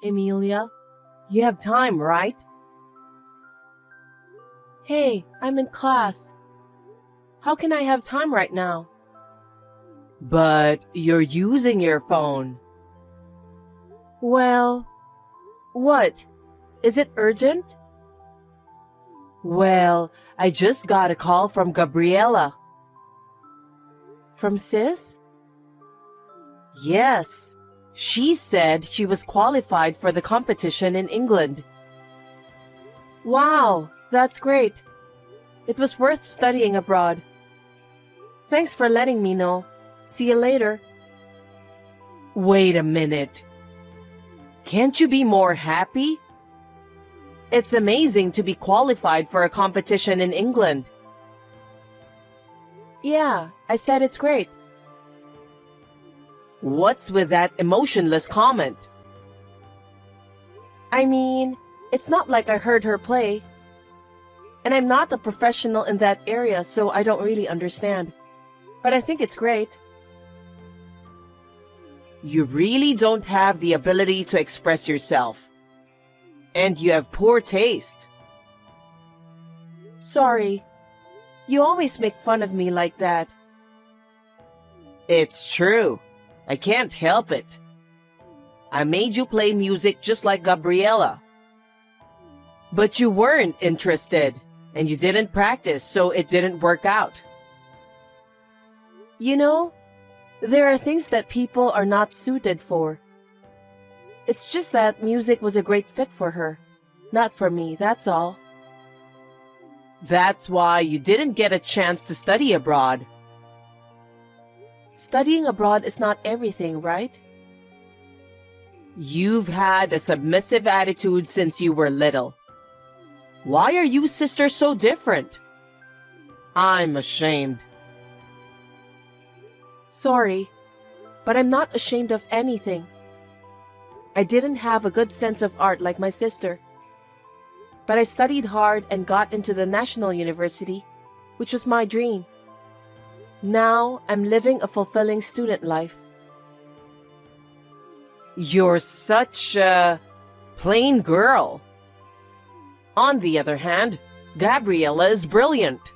Emilia, you have time, right? Hey, I'm in class. How can I have time right now? But you're using your phone. Well, what? Is it urgent? Well, I just got a call from Gabriela. From Sis? Yes. She said she was qualified for the competition in England. Wow, that's great. It was worth studying abroad. Thanks for letting me know. See you later. Wait a minute. Can't you be more happy? It's amazing to be qualified for a competition in England. Yeah, I said it's great. What's with that emotionless comment? I mean, it's not like I heard her play. And I'm not a professional in that area, so I don't really understand. But I think it's great. You really don't have the ability to express yourself. And you have poor taste. Sorry. You always make fun of me like that. It's true. I can't help it. I made you play music just like Gabriela. But you weren't interested, and you didn't practice, so it didn't work out. You know, there are things that people are not suited for. It's just that music was a great fit for her. Not for me, that's all. That's why you didn't get a chance to study abroad. Studying abroad is not everything, right? You've had a submissive attitude since you were little. Why are you sisters so different? I'm ashamed. Sorry, but I'm not ashamed of anything. I didn't have a good sense of art like my sister. But I studied hard and got into the National University, which was my dream. Now I'm living a fulfilling student life. You're such a plain girl. On the other hand, Gabriela is brilliant.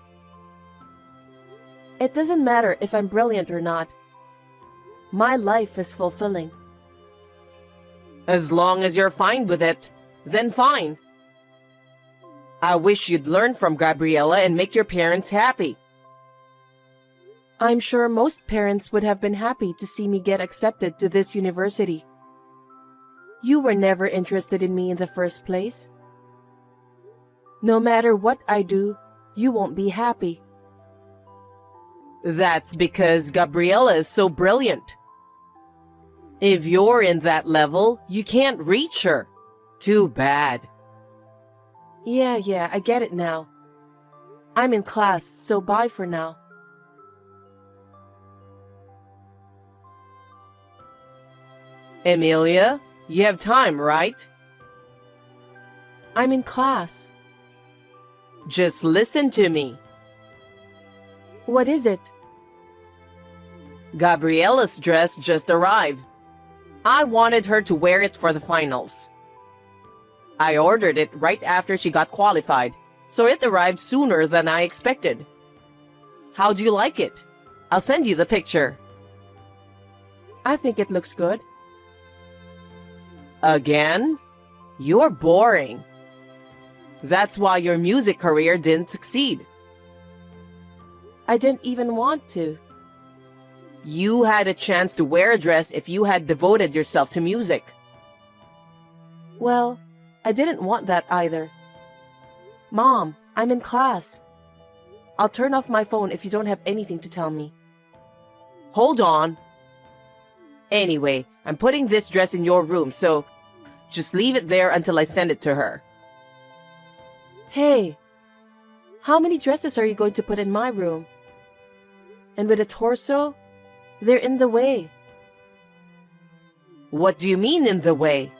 It doesn't matter if I'm brilliant or not. My life is fulfilling. As long as you're fine with it, then fine. I wish you'd learn from Gabriela and make your parents happy. I'm sure most parents would have been happy to see me get accepted to this university. You were never interested in me in the first place. No matter what I do, you won't be happy. That's because Gabriela is so brilliant. If you're in that level, you can't reach her. Too bad. Yeah, I get it now. I'm in class, so bye for now. Emilia, you have time, right? I'm in class. Just listen to me. What is it? Gabriela's dress just arrived. I wanted her to wear it for the finals. I ordered it right after she got qualified, so it arrived sooner than I expected. How do you like it? I'll send you the picture. I think it looks good. Again? You're boring. That's why your music career didn't succeed. I didn't even want to. You had a chance to wear a dress if you had devoted yourself to music. Well, I didn't want that either. Mom, I'm in class. I'll turn off my phone if you don't have anything to tell me. Hold on. Anyway, I'm putting this dress in your room, so just leave it there until I send it to her. Hey, how many dresses are you going to put in my room? And with a torso, they're in the way. What do you mean in the way?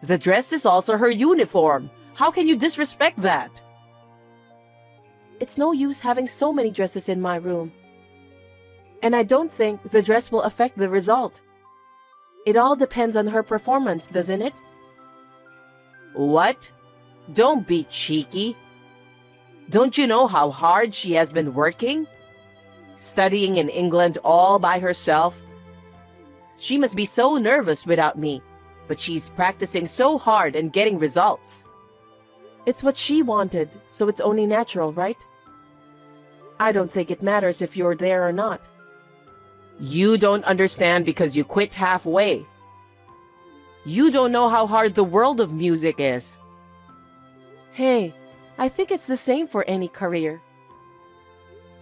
The dress is also her uniform. How can you disrespect that? It's no use having so many dresses in my room. And I don't think the dress will affect the result. It all depends on her performance, doesn't it? What? Don't be cheeky. Don't you know how hard she has been working? Studying in England all by herself. She must be so nervous without me, but she's practicing so hard and getting results. It's what she wanted, so it's only natural, right? I don't think it matters if you're there or not. You don't understand because you quit halfway. You don't know how hard the world of music is. Hey, I think it's the same for any career.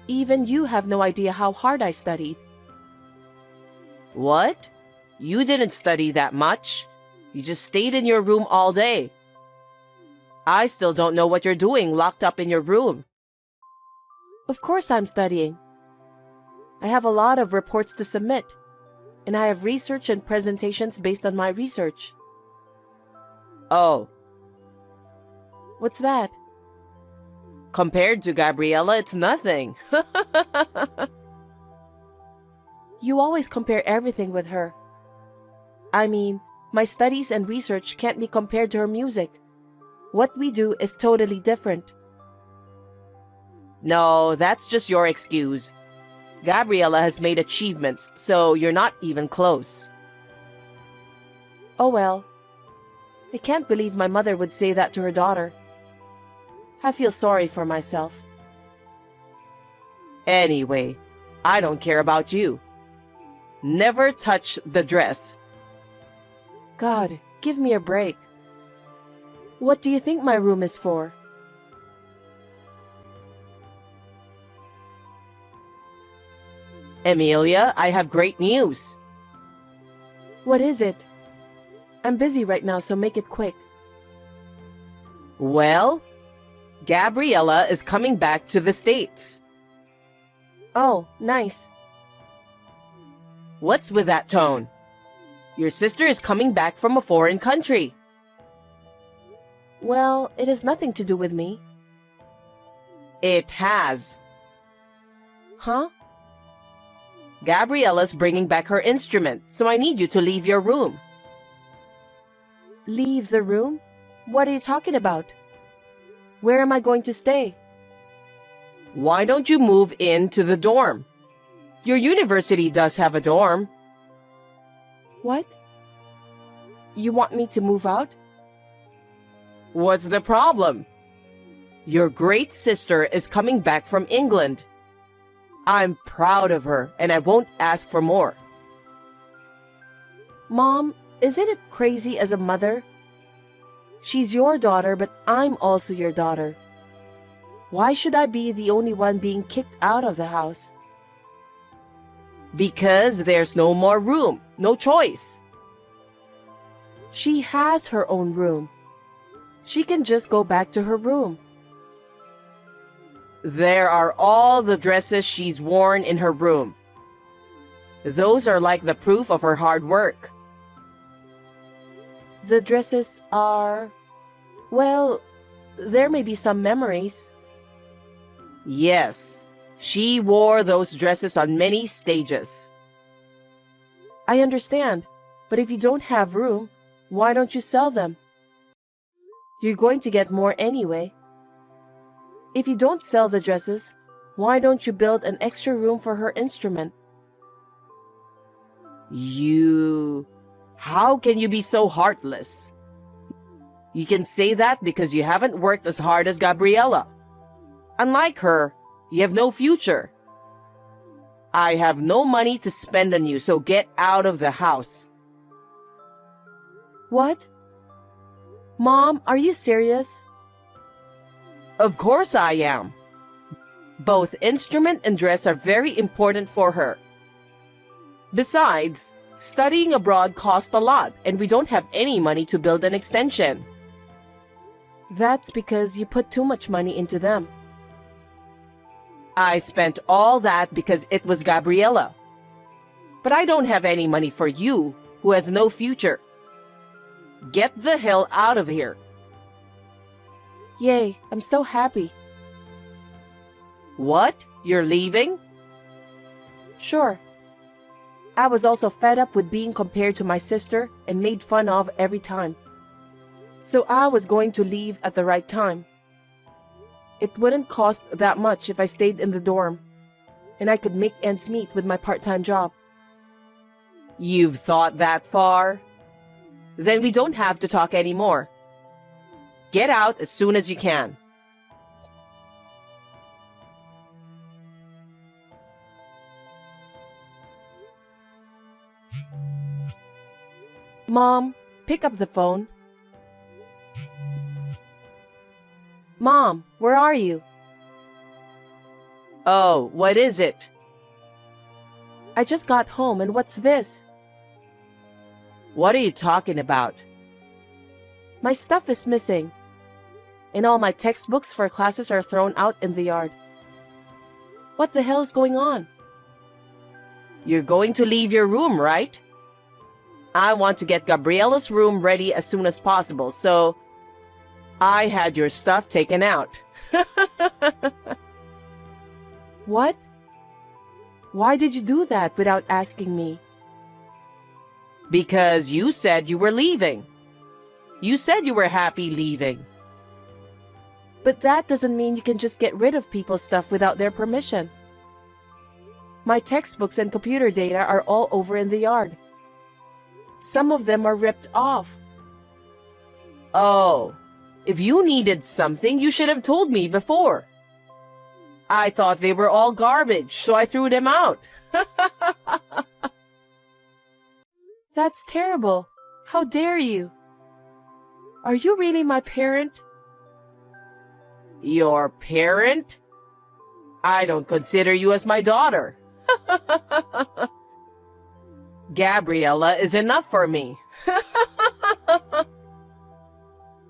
Even you have no idea how hard I studied. What? You didn't study that much. You just stayed in your room all day. I still don't know what you're doing locked up in your room. Of course I'm studying. I have a lot of reports to submit, and I have research and presentations based on my research. Oh. What's that? Compared to Gabriella, it's nothing. You always compare everything with her. I mean, my studies and research can't be compared to her music. What we do is totally different. No, that's just your excuse. Gabriella has made achievements, so you're not even close. Oh well. I can't believe my mother would say that to her daughter. I feel sorry for myself. Anyway, I don't care about you. Never touch the dress. God, give me a break. What do you think my room is for? Emilia, I have great news. What is it? I'm busy right now, so make it quick. Well, Gabriella is coming back to the States. Oh, nice. What's with that tone? Your sister is coming back from a foreign country. Well, it has nothing to do with me. It has. Huh? Gabriella's bringing back her instrument, so I need you to leave your room. Leave the room? What are you talking about? Where am I going to stay? Why don't you move into the dorm? Your university does have a dorm. What? You want me to move out? What's the problem? Your great sister is coming back from England. I'm proud of her, and I won't ask for more. Mom, isn't it crazy as a mother? She's your daughter, but I'm also your daughter. Why should I be the only one being kicked out of the house? Because there's no more room, no choice. She has her own room. She can just go back to her room. There are all the dresses she's worn in her room. Those are like the proof of her hard work. The dresses are... well, there may be some memories. Yes, she wore those dresses on many stages. I understand, but if you don't have room, why don't you sell them? You're going to get more anyway. If you don't sell the dresses, why don't you build an extra room for her instrument? How can you be so heartless? You can say that because you haven't worked as hard as Gabriella. Unlike her, you have no future. I have no money to spend on you, so get out of the house. What? Mom, are you serious? Of course I am. Both instrument and dress are very important for her. Besides, studying abroad costs a lot, and we don't have any money to build an extension. That's because you put too much money into them. I spent all that because it was Gabriella. But I don't have any money for you, who has no future. Get the hell out of here. Yay, I'm so happy. What? You're leaving? Sure. I was also fed up with being compared to my sister and made fun of every time. So I was going to leave at the right time. It wouldn't cost that much if I stayed in the dorm, and I could make ends meet with my part-time job. You've thought that far? Then we don't have to talk anymore. Get out as soon as you can. Mom, pick up the phone. Mom, where are you? Oh, what is it? I just got home, and what's this? What are you talking about? My stuff is missing, and all my textbooks for classes are thrown out in the yard. What the hell is going on? You're going to leave your room, right? I want to get Gabriella's room ready as soon as possible, so I had your stuff taken out. What? Why did you do that without asking me? Because you said you were leaving. You said you were happy leaving. But that doesn't mean you can just get rid of people's stuff without their permission. My textbooks and computer data are all over in the yard. Some of them are ripped off. Oh, if you needed something, you should have told me before. I thought they were all garbage, so I threw them out. That's terrible. How dare you? Are you really my parent? Your parent? I don't consider you as my daughter. Gabriella is enough for me.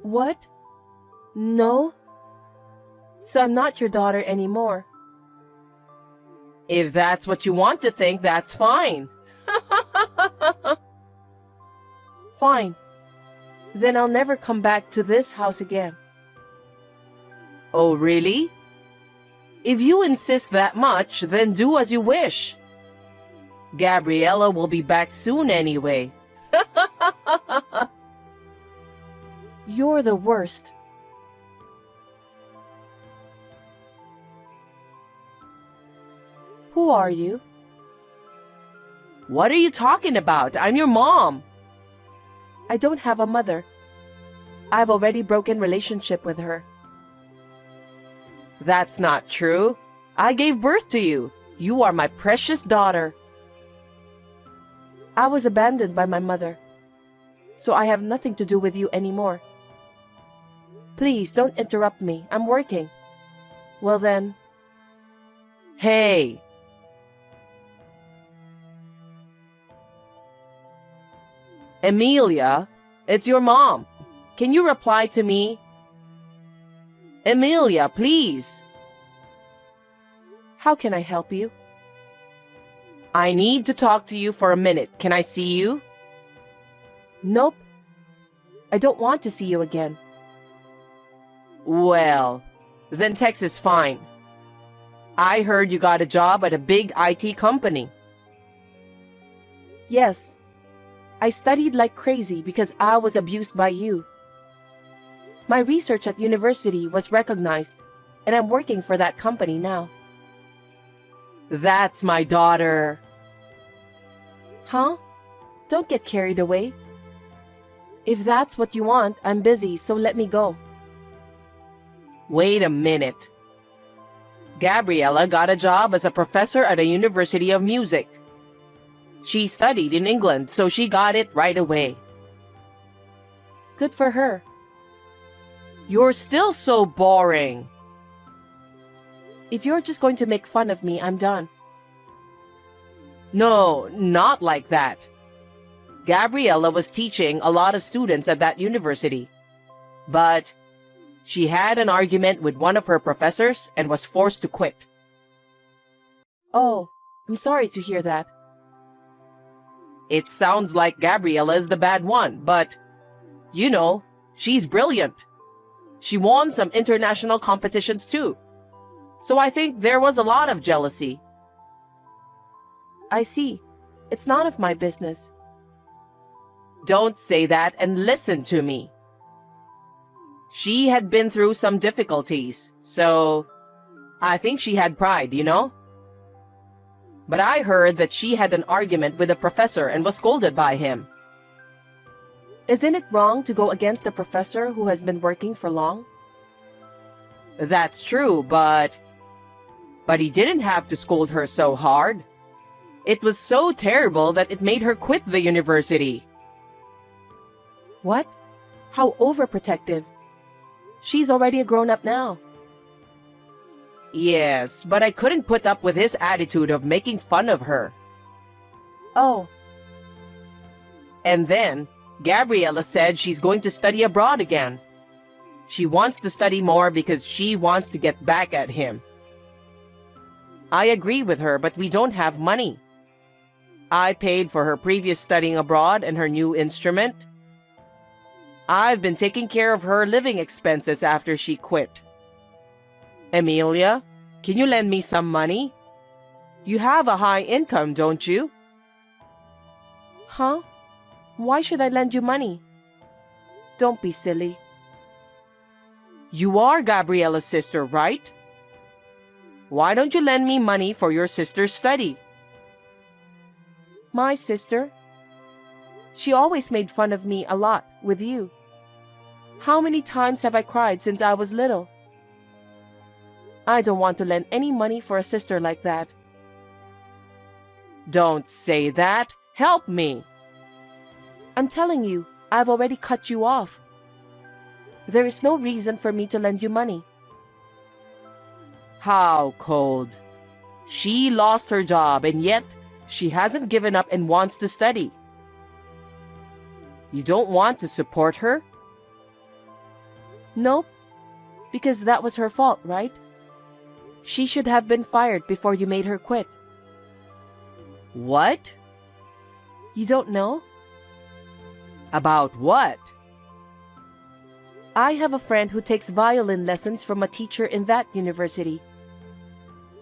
What? No? So I'm not your daughter anymore. If that's what you want to think, that's fine. Fine. Then I'll never come back to this house again. Oh, really? If you insist that much, then do as you wish. Gabriella will be back soon anyway. You're the worst. Who are you? What are you talking about? I'm your mom. I don't have a mother. I've already broken relationship with her. That's not true. I gave birth to you. You are my precious daughter. I was abandoned by my mother, so I have nothing to do with you anymore. Please don't interrupt me. I'm working. Well then. Hey. Emilia, it's your mom. Can you reply to me? Emilia, please. How can I help you? I need to talk to you for a minute. Can I see you? Nope. I don't want to see you again. Well, then text is fine. I heard you got a job at a big IT company. Yes. I studied like crazy because I was abused by you. My research at university was recognized, and I'm working for that company now. That's my daughter. Huh? Don't get carried away. If that's what you want, I'm busy, so let me go. Wait a minute. Gabriella got a job as a professor at a university of music. She studied in England, so she got it right away. Good for her. You're still so boring. If you're just going to make fun of me, I'm done. No, not like that. Gabriella was teaching a lot of students at that university. But she had an argument with one of her professors and was forced to quit. Oh, I'm sorry to hear that. It sounds like Gabriella is the bad one, but, you know, she's brilliant. She won some international competitions too. So I think there was a lot of jealousy. I see. It's none of my business. Don't say that and listen to me. She had been through some difficulties, so I think she had pride, you know? But I heard that she had an argument with a professor and was scolded by him. Isn't it wrong to go against a professor who has been working for long? That's true, but he didn't have to scold her so hard. It was so terrible that it made her quit the university. What? How overprotective. She's already a grown-up now. Yes, but I couldn't put up with his attitude of making fun of her. Oh. And then, Gabriella said she's going to study abroad again. She wants to study more because she wants to get back at him. I agree with her, but we don't have money. I paid for her previous studying abroad and her new instrument. I've been taking care of her living expenses after she quit. Emilia, can you lend me some money? You have a high income, don't you? Huh? Why should I lend you money? Don't be silly. You are Gabriella's sister, right? Why don't you lend me money for your sister's study? My sister? She always made fun of me a lot with you. How many times have I cried since I was little? I don't want to lend any money for a sister like that. Don't say that. Help me. I'm telling you, I've already cut you off. There is no reason for me to lend you money. How cold. She lost her job and yet she hasn't given up and wants to study. You don't want to support her? Nope, because that was her fault, right? She should have been fired before you made her quit. What? You don't know? About what? I have a friend who takes violin lessons from a teacher in that university.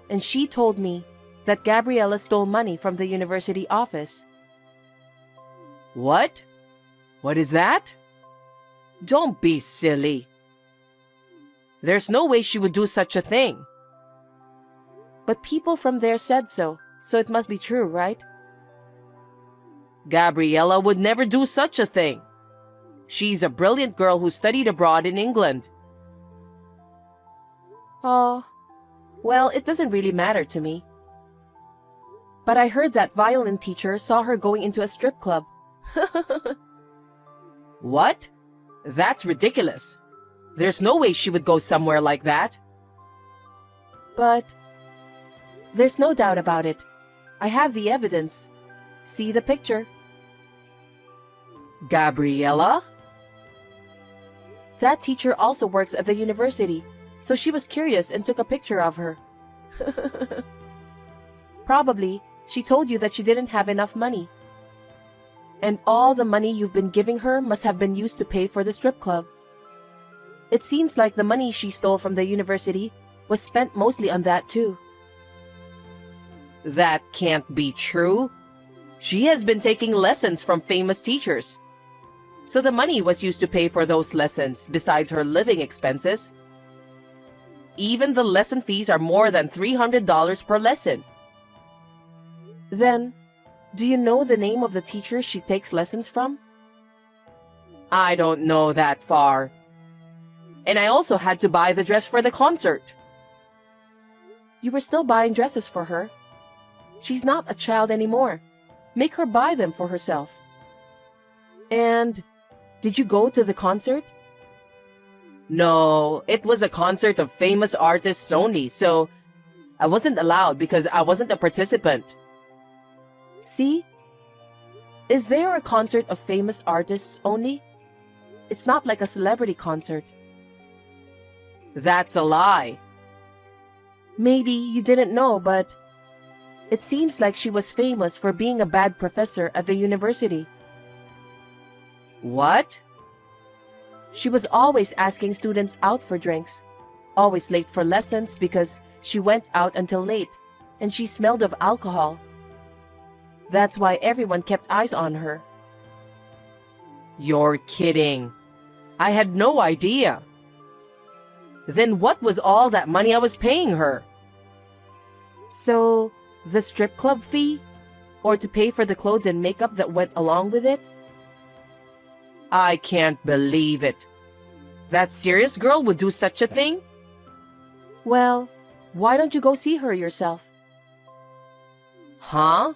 And she told me that Gabriella stole money from the university office. What? What is that? Don't be silly. There's no way she would do such a thing. But people from there said so it must be true, right? Gabriella would never do such a thing. She's a brilliant girl who studied abroad in England. Oh, well, it doesn't really matter to me. But I heard that violin teacher saw her going into a strip club. What? That's ridiculous. There's no way she would go somewhere like that. But there's no doubt about it. I have the evidence. See the picture. Gabriella? That teacher also works at the university, so she was curious and took a picture of her. Probably, she told you that she didn't have enough money. And all the money you've been giving her must have been used to pay for the strip club. It seems like the money she stole from the university was spent mostly on that too. That can't be true. She has been taking lessons from famous teachers. So the money was used to pay for those lessons besides her living expenses. Even the lesson fees are more than $300 per lesson. Then, do you know the name of the teacher she takes lessons from? I don't know that far. And I also had to buy the dress for the concert. You were still buying dresses for her. She's not a child anymore. Make her buy them for herself. And did you go to the concert? No, it was a concert of famous artists only, so I wasn't allowed because I wasn't a participant. See? Is there a concert of famous artists only? It's not like a celebrity concert. That's a lie. Maybe you didn't know, but it seems like she was famous for being a bad professor at the university. What? She was always asking students out for drinks, always late for lessons because she went out until late, and she smelled of alcohol. That's why everyone kept eyes on her. You're kidding. I had no idea. Then what was all that money I was paying her? So, the strip club fee? Or to pay for the clothes and makeup that went along with it? I can't believe it. That serious girl would do such a thing? Well, why don't you go see her yourself? Huh?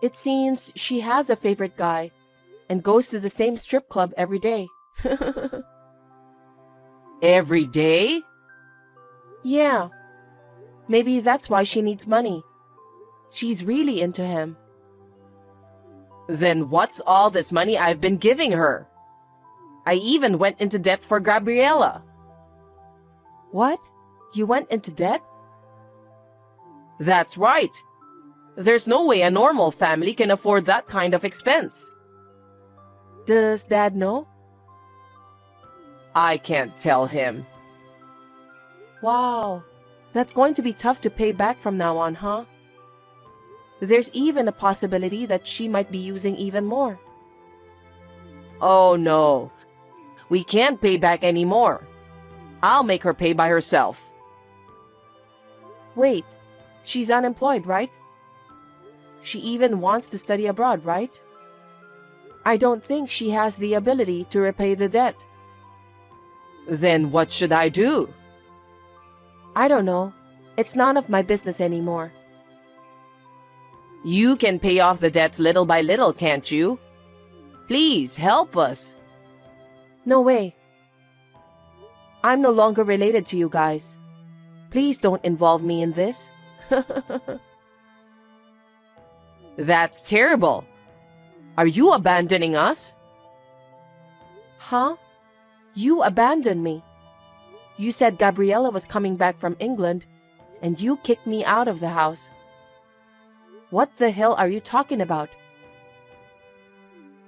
It seems she has a favorite guy and goes to the same strip club every day. Every day? Yeah. Maybe that's why she needs money. She's really into him. Then what's all this money I've been giving her? I even went into debt for Gabriella. What? You went into debt? That's right. There's no way a normal family can afford that kind of expense. Does Dad know? I can't tell him. Wow, that's going to be tough to pay back from now on, huh? There's even a possibility that she might be using even more. Oh no, we can't pay back anymore. I'll make her pay by herself. Wait, she's unemployed, right? She even wants to study abroad, right? I don't think she has the ability to repay the debt. Then what should I do? I don't know. It's none of my business anymore. You can pay off the debts little by little, can't you? Please help us. No way. I'm no longer related to you guys. Please don't involve me in this. That's terrible. Are you abandoning us? Huh? You abandoned me. You said Gabriella was coming back from England, and you kicked me out of the house. What the hell are you talking about?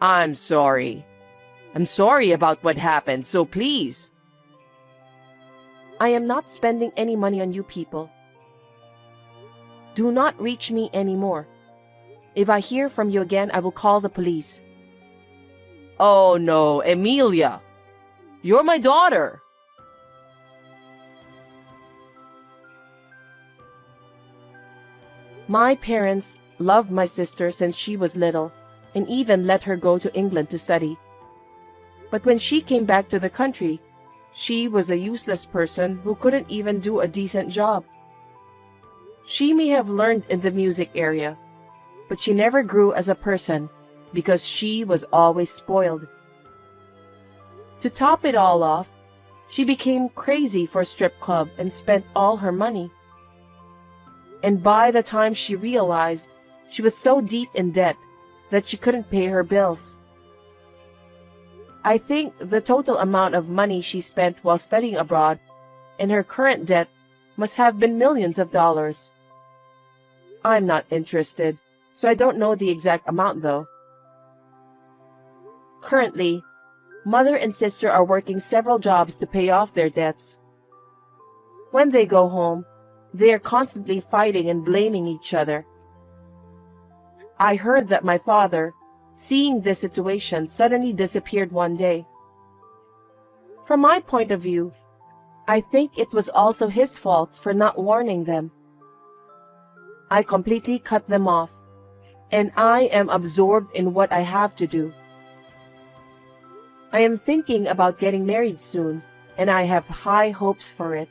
I'm sorry. I'm sorry about what happened, so please. I am not spending any money on you people. Do not reach me anymore. If I hear from you again, I will call the police. Oh no, Emilia. You're my daughter. My parents loved my sister since she was little and even let her go to England to study. But when she came back to the country, she was a useless person who couldn't even do a decent job. She may have learned in the music area, but she never grew as a person because she was always spoiled. To top it all off, she became crazy for a strip club and spent all her money. And by the time she realized, she was so deep in debt that she couldn't pay her bills. I think the total amount of money she spent while studying abroad and her current debt must have been millions of dollars. I'm not interested, so I don't know the exact amount though. Currently, Mother and sister are working several jobs to pay off their debts. When they go home, they are constantly fighting and blaming each other. I heard that my father, seeing this situation, suddenly disappeared one day. From my point of view, I think it was also his fault for not warning them. I completely cut them off, and I am absorbed in what I have to do. I am thinking about getting married soon, and I have high hopes for it.